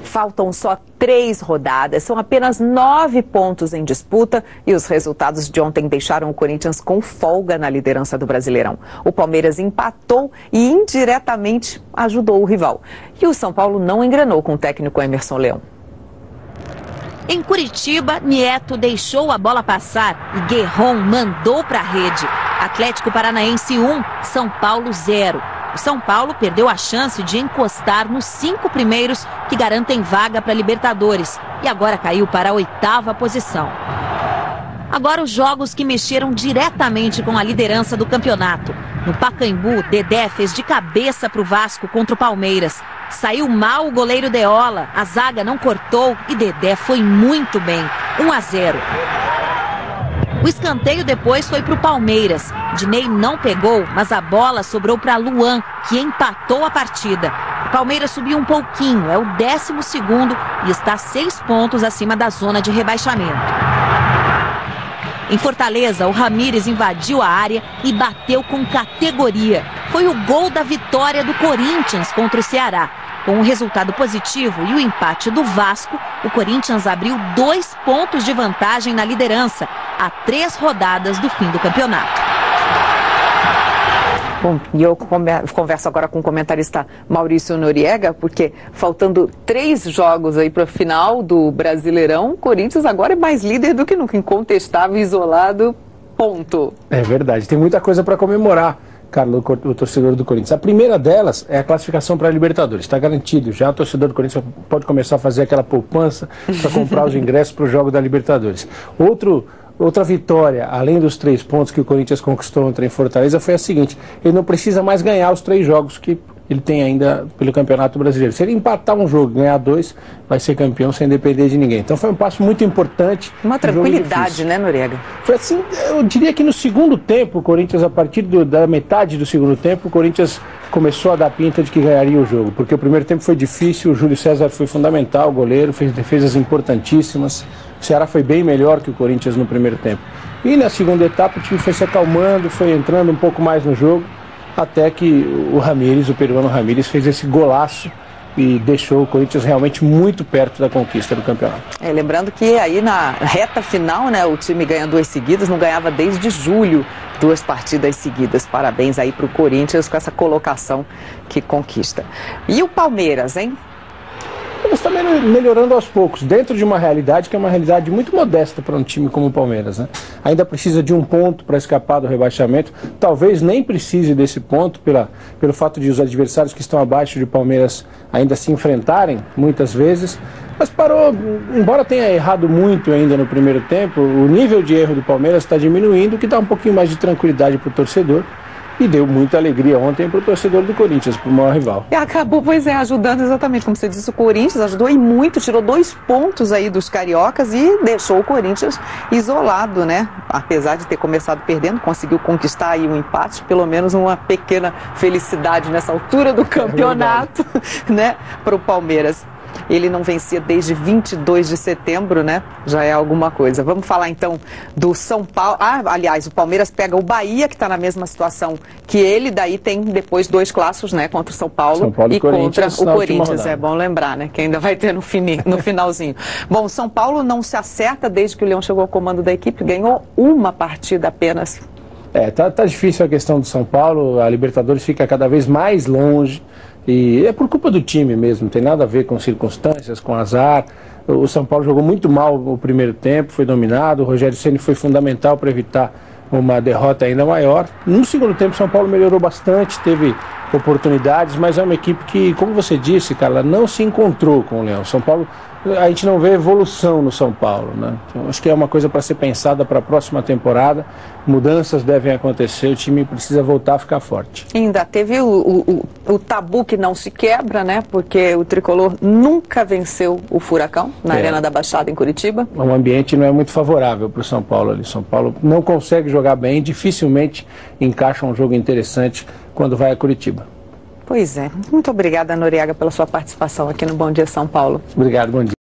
Faltam só 3 rodadas, são apenas 9 pontos em disputa e os resultados de ontem deixaram o Corinthians com folga na liderança do Brasileirão. O Palmeiras empatou e indiretamente ajudou o rival. E o São Paulo não engrenou com o técnico Emerson Leão. Em Curitiba, Nieto deixou a bola passar e Guerron mandou para a rede. Atlético Paranaense 1, São Paulo 0. O São Paulo perdeu a chance de encostar nos 5 primeiros que garantem vaga para Libertadores e agora caiu para a 8ª posição. Agora os jogos que mexeram diretamente com a liderança do campeonato. No Pacaembu, Dedé fez de cabeça para o Vasco contra o Palmeiras. Saiu mal o goleiro Deola, a zaga não cortou e Dedé foi muito bem, 1-0. O escanteio depois foi para o Palmeiras. Dinei não pegou, mas a bola sobrou para Luan, que empatou a partida. O Palmeiras subiu um pouquinho, é o 12º e está 6 pontos acima da zona de rebaixamento. Em Fortaleza, o Ramírez invadiu a área e bateu com categoria. Foi o gol da vitória do Corinthians contra o Ceará. Com um resultado positivo e o empate do Vasco, o Corinthians abriu 2 pontos de vantagem na liderança, a 3 rodadas do fim do campeonato. Bom, e eu converso agora com o comentarista Maurício Noriega, porque faltando 3 jogos aí para o final do Brasileirão, o Corinthians agora é mais líder do que nunca, incontestável, isolado, ponto. É verdade, tem muita coisa para comemorar, Carlos, o torcedor do Corinthians. A primeira delas é a classificação para a Libertadores, está garantido. Já o torcedor do Corinthians pode começar a fazer aquela poupança para comprar os ingressos para o jogo da Libertadores. Outra vitória, além dos 3 pontos que o Corinthians conquistou ontem em Fortaleza, foi a seguinte: ele não precisa mais ganhar os 3 jogos que ele tem ainda pelo Campeonato Brasileiro. Se ele empatar um jogo e ganhar 2, vai ser campeão sem depender de ninguém. Então foi um passo muito importante. Uma tranquilidade, né, Noriega? Foi assim, eu diria que no segundo tempo, o Corinthians, a partir da metade do segundo tempo, o Corinthians começou a dar pinta de que ganharia o jogo. Porque o primeiro tempo foi difícil, o Júlio César foi fundamental, o goleiro, fez defesas importantíssimas. O Ceará foi bem melhor que o Corinthians no primeiro tempo. E na segunda etapa o time foi se acalmando, foi entrando um pouco mais no jogo, até que o Ramírez, o peruano Ramírez, fez esse golaço e deixou o Corinthians realmente muito perto da conquista do campeonato. Lembrando que aí na reta final, né, o time ganha 2 seguidas, não ganhava desde julho 2 partidas seguidas. Parabéns aí para o Corinthians com essa colocação que conquista. E o Palmeiras, hein? Está melhorando aos poucos, dentro de uma realidade que é uma realidade muito modesta para um time como o Palmeiras, né? Ainda precisa de um ponto para escapar do rebaixamento, talvez nem precise desse ponto pelo fato de os adversários que estão abaixo de Palmeiras ainda se enfrentarem muitas vezes, mas parou, embora tenha errado muito ainda no primeiro tempo, o nível de erro do Palmeiras está diminuindo, o que dá um pouquinho mais de tranquilidade para o torcedor. E deu muita alegria ontem para o torcedor do Corinthians, para o maior rival. E acabou, ajudando exatamente, como você disse, o Corinthians ajudou e muito, tirou 2 pontos aí dos cariocas e deixou o Corinthians isolado, né? Apesar de ter começado perdendo, conseguiu conquistar aí um empate, pelo menos uma pequena felicidade nessa altura do campeonato, né? Para o Palmeiras. Ele não vencia desde 22 de setembro, né? Já é alguma coisa. Vamos falar então do São Paulo. Aliás, o Palmeiras pega o Bahia, que está na mesma situação que ele. Daí tem depois 2 clássicos, né? Contra o São Paulo e contra o Corinthians. É bom lembrar, né? Que ainda vai ter no finalzinho. Bom, o São Paulo não se acerta desde que o Leão chegou ao comando da equipe. Ganhou uma partida apenas. Tá difícil a questão do São Paulo. A Libertadores fica cada vez mais longe. E é por culpa do time mesmo, não tem nada a ver com circunstâncias, com azar. O São Paulo jogou muito mal o primeiro tempo, foi dominado, o Rogério Ceni foi fundamental para evitar uma derrota ainda maior. No segundo tempo o São Paulo melhorou bastante, teve oportunidades, mas é uma equipe que, como você disse, Carla, não se encontrou com o Leão. São Paulo, a gente não vê evolução no São Paulo, né? Então, acho que é uma coisa para ser pensada para a próxima temporada. Mudanças devem acontecer, o time precisa voltar a ficar forte. Ainda teve o tabu que não se quebra, né? Porque o Tricolor nunca venceu o Furacão na Arena da Baixada, em Curitiba. O ambiente não é muito favorável para o São Paulo ali. São Paulo não consegue jogar bem, dificilmente encaixa um jogo interessante quando vai a Curitiba. Pois é. Muito obrigada, Noriega, pela sua participação aqui no Bom Dia São Paulo. Obrigado, bom dia.